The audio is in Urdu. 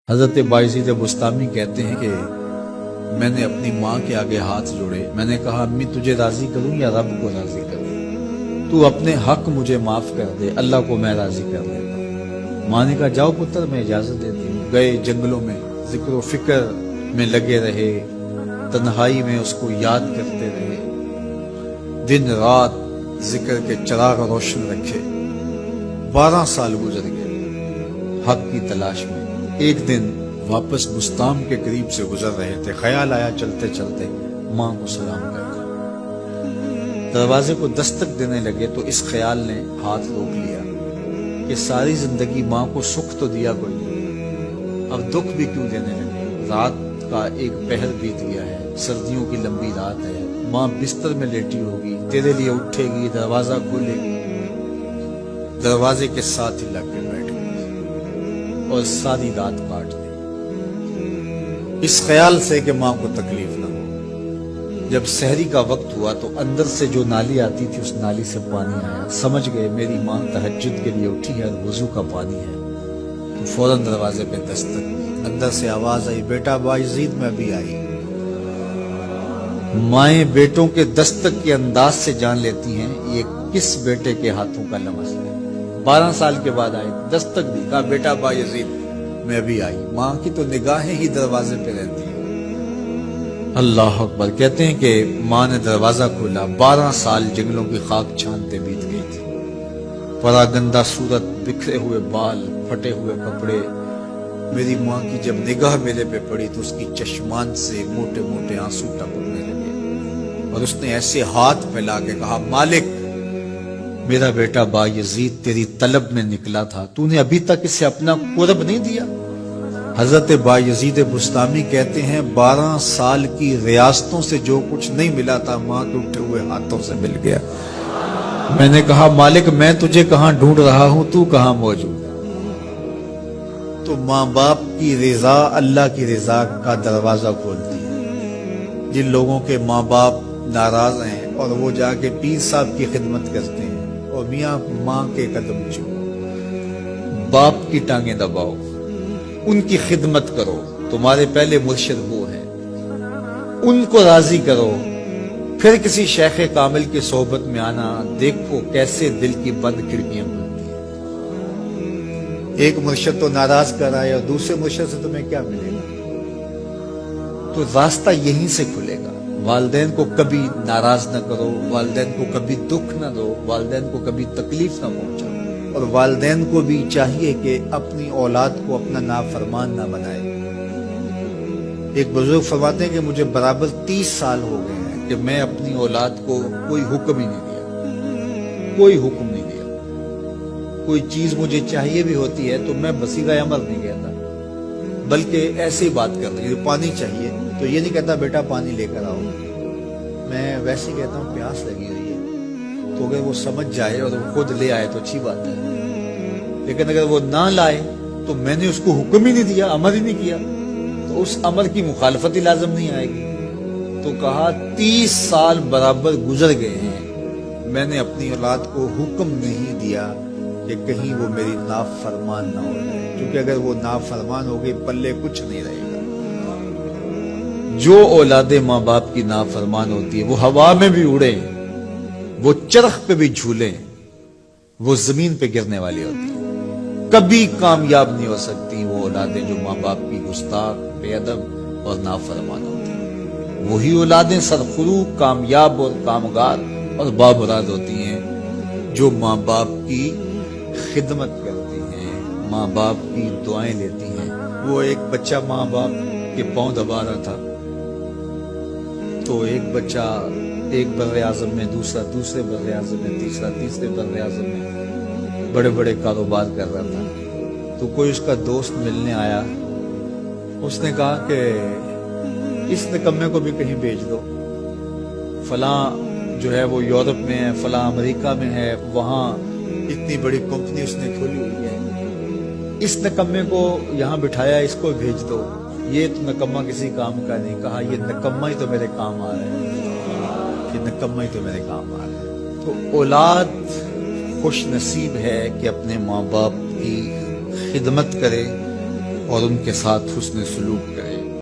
حضرت بایزید بستامی کہتے ہیں کہ میں نے اپنی ماں کے آگے ہاتھ جوڑے، میں نے کہا امی تجھے راضی کروں یا رب کو راضی کروں؟ تو اپنے حق مجھے معاف کر دے، اللہ کو میں راضی کر دیتا ہوں۔ ماں نے کہا جاؤ پتر میں اجازت دیتی ہوں۔ گئے جنگلوں میں ذکر و فکر میں لگے رہے، تنہائی میں اس کو یاد کرتے رہے، دن رات ذکر کے چراغ روشن رکھے۔ 12 سال گزر گئے حق کی تلاش میں۔ ایک دن واپس بستام کے قریب سے گزر رہے تھے، خیال آیا چلتے چلتے ماں کو سلام کر دیا۔ دروازے کو دستک دینے لگے تو اس خیال نے ہاتھ روک لیا کہ ساری زندگی ماں کو سکھ تو دیا کوئی نہیں، اب دکھ بھی کیوں دینے لگے؟ رات کا ایک پہر بیت گیا ہے، سردیوں کی لمبی رات ہے، ماں بستر میں لیٹی ہوگی، تیرے لیے اٹھے گی، دروازہ کھولے گی، دروازے کے ساتھ ہی لگ کے بیٹھ گئی اور ساری رات کاٹ دی، اس خیال سے کہ ماں کو تکلیف نہ ہو۔ جب سحری کا وقت ہوا تو اندر سے جو نالی آتی تھی اس نالی سے پانی آیا، سمجھ گئے میری ماں تہجد کے لیے اٹھی ہے اور وضو کا پانی ہے، تو فوراً دروازے پہ دستک دی۔ اندر سے آواز آئی بیٹا بایزید میں بھی آئی۔ مائیں بیٹوں کے دستک کے انداز سے جان لیتی ہیں یہ کس بیٹے کے ہاتھوں کا لمس ہے۔ 12 سال کے بعد آئے، دستک دی، کہا بیٹا بایزید میں بھی آئی۔ ماں کی تو نگاہیں ہی دروازے پہ رہتی ہیں۔ اللہ اکبر۔ کہتے ہیں کہ ماں نے دروازہ کھولا، 12 سال جنگلوں کی خاک چھانتے بیت گئی تھی، پراگندہ صورت، بکھرے ہوئے بال، پھٹے ہوئے کپڑے۔ میری ماں کی جب نگاہ میرے پہ پڑی تو اس کی چشمان سے موٹے موٹے آنسو ٹپکنے لگے اور اس نے ایسے ہاتھ پھیلا کے کہا مالک میرا بیٹا بایزید تیری طلب میں نکلا تھا، تو نے ابھی تک اسے اپنا قرب نہیں دیا۔ حضرت بایزید بستامی کہتے ہیں 12 سال کی ریاستوں سے جو کچھ نہیں ملا تھا ماں کے اٹھے ہوئے ہاتھوں سے مل گیا۔ میں نے کہا مالک میں تجھے کہاں ڈھونڈ رہا ہوں، تو کہاں موجود ہے؟ تو ماں باپ کی رضا اللہ کی رضا کا دروازہ کھولتی ہے۔ جن لوگوں کے ماں باپ ناراض ہیں اور وہ جا کے پیر صاحب کی خدمت کرتے ہیں اور میاں ماں کے قدم چھو، باپ کی ٹانگیں دباؤ، ان کی خدمت کرو، تمہارے پہلے مرشد وہ ہیں، ان کو راضی کرو، پھر کسی شیخ کامل کی صحبت میں آنا، دیکھو کیسے دل کی بند کھڑکیاں کھلتی ہیں۔ ایک مرشد تو ناراض کر رہا ہے اور دوسرے مرشد سے تمہیں کیا ملے گا؟ تو راستہ یہیں سے کھلے گا۔ والدین کو کبھی ناراض نہ کرو، والدین کو کبھی دکھ نہ دو، والدین کو کبھی تکلیف نہ پہنچاؤ، اور والدین کو بھی چاہیے کہ اپنی اولاد کو اپنا نافرمان نہ بنائے۔ ایک بزرگ فرماتے ہیں کہ مجھے برابر 30 سال ہو گئے ہیں کہ میں اپنی اولاد کو کوئی حکم ہی نہیں دیا، کوئی حکم نہیں دیا۔ کوئی چیز مجھے چاہیے بھی ہوتی ہے تو میں بصیرہ عمل نہیں کہتا، بلکہ ایسے ہی بات کرتا ہوں۔ پانی چاہیے تو یہ نہیں کہتا بیٹا پانی لے کر آؤ، میں ویسے ہی کہتا ہوں پیاس لگی ہوئی ہے، تو اگر وہ سمجھ جائے اور وہ خود لے آئے تو اچھی بات ہے، لیکن اگر وہ نہ لائے تو میں نے اس کو حکم ہی نہیں دیا، امر ہی نہیں کیا، تو اس امر کی مخالفت ہی لازم نہیں آئے گی۔ تو کہا 30 سال برابر گزر گئے ہیں، میں نے اپنی اولاد کو حکم نہیں دیا کہ کہیں وہ میری نافرمان نہ ہو جائے، کیونکہ اگر وہ نافرمان ہو گئی پلے کچھ نہیں رہے گا۔ جو اولادیں ماں باپ کی نافرمان ہوتی ہے وہ ہوا میں بھی اڑے، وہ چرخ پہ بھی جھولے، وہ زمین پہ گرنے والی ہوتی ہیں، کبھی کامیاب نہیں ہو سکتی وہ اولادیں جو ماں باپ کی گستاخ، بے ادب اور نافرمان ہوتی ہیں۔ وہی اولادیں سرخروغ، کامیاب اور کامگار اور بامراد ہوتی ہیں جو ماں باپ کی خدمت کرتی ہیں، ماں باپ کی دعائیں لیتی ہیں۔ وہ ایک بچہ ماں باپ کے پاؤں دبا رہا تھا تو ایک بچہ ایک بر اعظم میں، دوسرا دوسرے بر اعظم میں، تیسرا تیسرے بر اعظم میں بڑے بڑے کاروبار کر رہا تھا۔ تو کوئی اس کا دوست ملنے آیا، اس نے کہا کہ اس نکمے کو بھی کہیں بھیج دو، فلاں جو ہے وہ یورپ میں ہے، فلاں امریکہ میں ہے، وہاں اتنی بڑی کمپنی اس نے کھولی ہوئی ہے، اس نکمے کو یہاں بٹھایا، اس کو بھیج دو، یہ تو نکمہ کسی کام کا نہیں۔ کہا یہ نکمہ ہی تو میرے کام آ رہا ہے، یہ نکمہ ہی تو میرے کام آ رہا ہے۔ تو اولاد خوش نصیب ہے کہ اپنے ماں باپ کی خدمت کرے، اور ان کے ساتھ حسن سلوک کرے۔